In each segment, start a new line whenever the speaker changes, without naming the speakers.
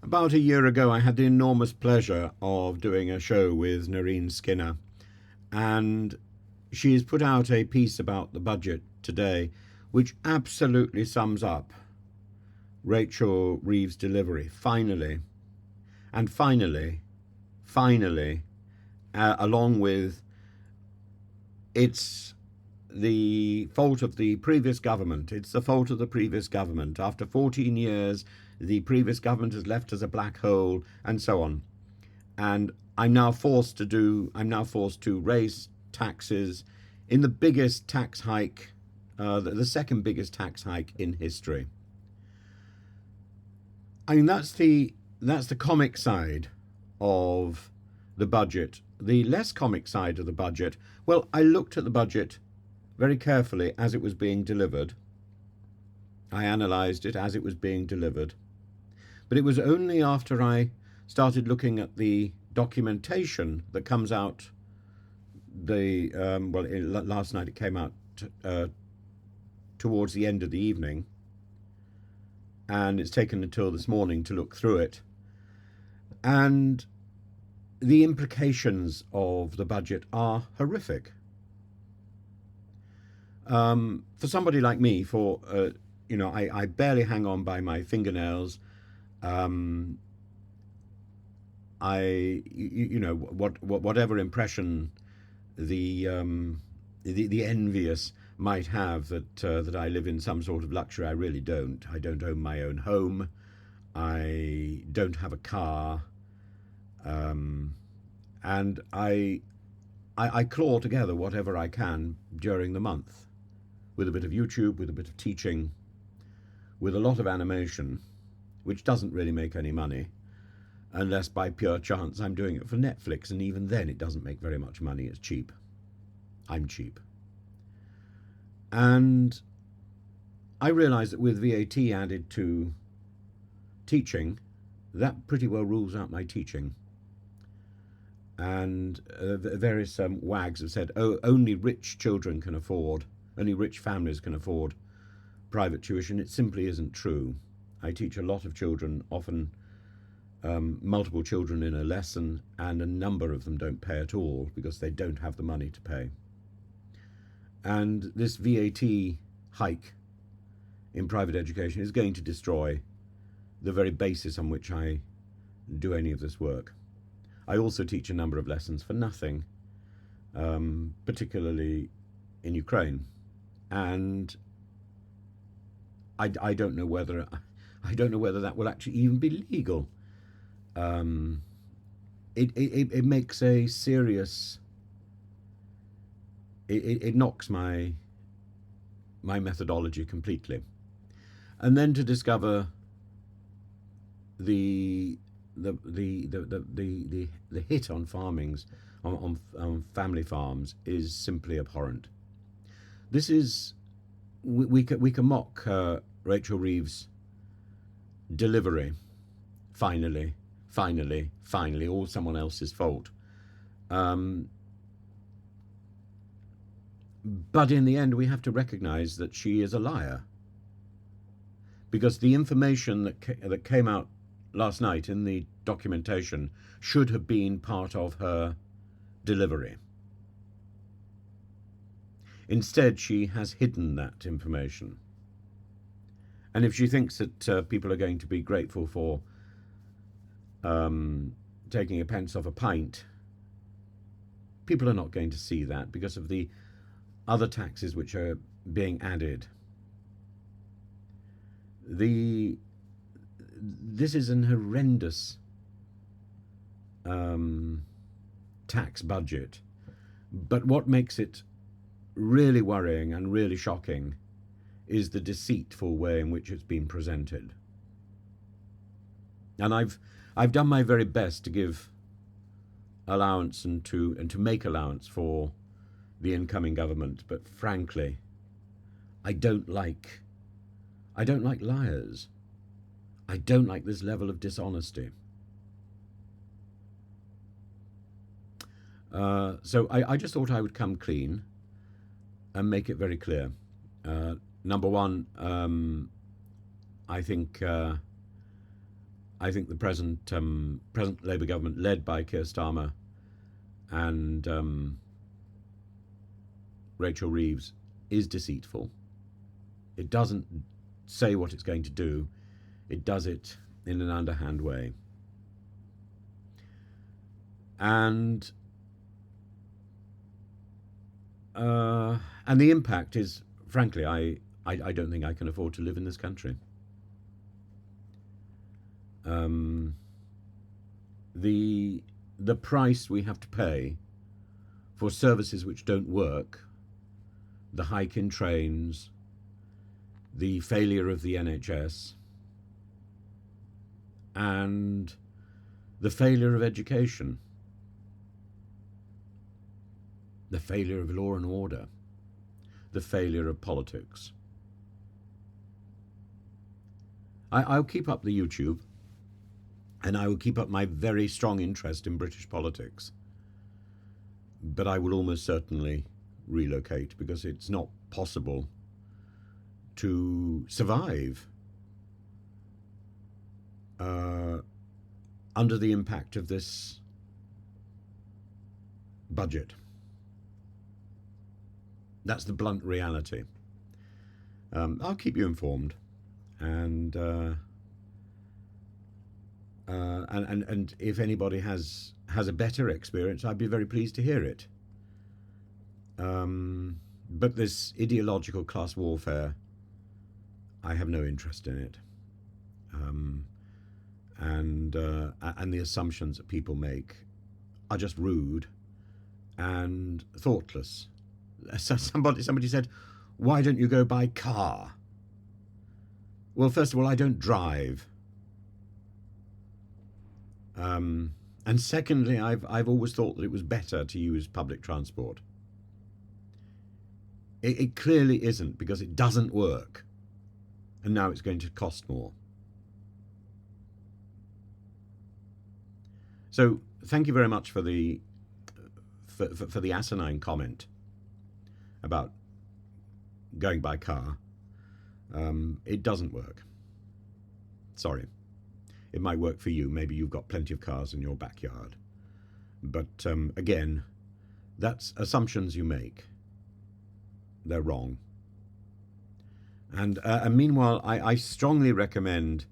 About a year ago, I had the enormous pleasure of doing a show with Nerine Skinner, and she has put out a piece about the budget today, which absolutely sums up Rachel Reeves' delivery. Finally, and finally, along with it's the fault of the previous government. It's the fault of the previous government. After 14 years, the previous government has left us a black hole, and so on. And I'm now forced to raise taxes in the biggest tax hike, the second biggest tax hike in history. I mean, that's the comic side of the budget. The less comic side of the budget, well, I looked at the budget very carefully as it was being delivered. I analysed it as it was being delivered. But it was only after I started looking at the documentation that comes out last night it came out towards the end of the evening, and it's taken until this morning to look through it. And the implications of the budget are horrific. For somebody like me, I barely hang on by my fingernails. Whatever impression the envious might have that I live in some sort of luxury, I really don't. I don't own my own home. I don't have a car, and I claw together whatever I can during the month, with a bit of YouTube, with a bit of teaching, with a lot of animation, which doesn't really make any money, unless by pure chance I'm doing it for Netflix, and even then it doesn't make very much money. It's cheap. I'm cheap. And I realise that with VAT added to teaching, that pretty well rules out my teaching. And various wags have said, oh, only rich children can afford, only rich families can afford private tuition. It simply isn't true. I teach a lot of children, often multiple children in a lesson, and a number of them don't pay at all because they don't have the money to pay. And this VAT hike in private education is going to destroy the very basis on which I do any of this work. I also teach a number of lessons for nothing, particularly in Ukraine, and I don't know whether that will actually even be legal. It makes a serious. It knocks my methodology completely, and then to discover the hit on farmings, on family farms, is simply abhorrent. This is we can mock Rachel Reeves' delivery. Finally, all someone else's fault. But in the end, we have to recognise that she is a liar, because the information that came out last night in the documentation should have been part of her delivery. Instead, she has hidden that information. And if she thinks that people are going to be grateful for taking a pence off a pint, people are not going to see that because of the other taxes which are being added. This is an horrendous tax budget, but what makes it really worrying and really shocking is the deceitful way in which it's been presented. And I've done my very best to give allowance and to make allowance for the incoming government, but frankly, I don't like liars. I don't like this level of dishonesty. So I just thought I would come clean and make it very clear. Number one, I think I think the present Labour government, led by Keir Starmer and Rachel Reeves, is deceitful. It doesn't say what it's going to do. It does it in an underhand way. And the impact is, frankly, I don't think I can afford to live in this country. The price we have to pay for services which don't work, the hike in trains, the failure of the NHS, and the failure of education, the failure of law and order, the failure of politics. I'll keep up the YouTube, and I will keep up my very strong interest in British politics, but I will almost certainly relocate, because it's not possible to survive under the impact of this budget. That's the blunt reality. I'll keep you informed, and if anybody has a better experience, I'd be very pleased to hear it. But this ideological class warfare, I have no interest in it. And the assumptions that people make are just rude and thoughtless. So somebody said, "Why don't you go by car?" Well, first of all, I don't drive. And secondly, I've always thought that it was better to use public transport. It clearly isn't, because it doesn't work, and now it's going to cost more. So thank you very much for the asinine comment about going by car. It doesn't work. Sorry. It might work for you. Maybe you've got plenty of cars in your backyard. But again, that's assumptions you make. They're wrong. And meanwhile, I strongly recommend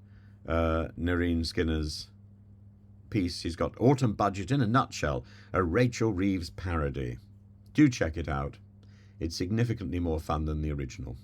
Nerine Skinner's piece. She's got Autumn Budget in a Nutshell, a Rachel Reeves parody. Do check it out. It's significantly more fun than the original.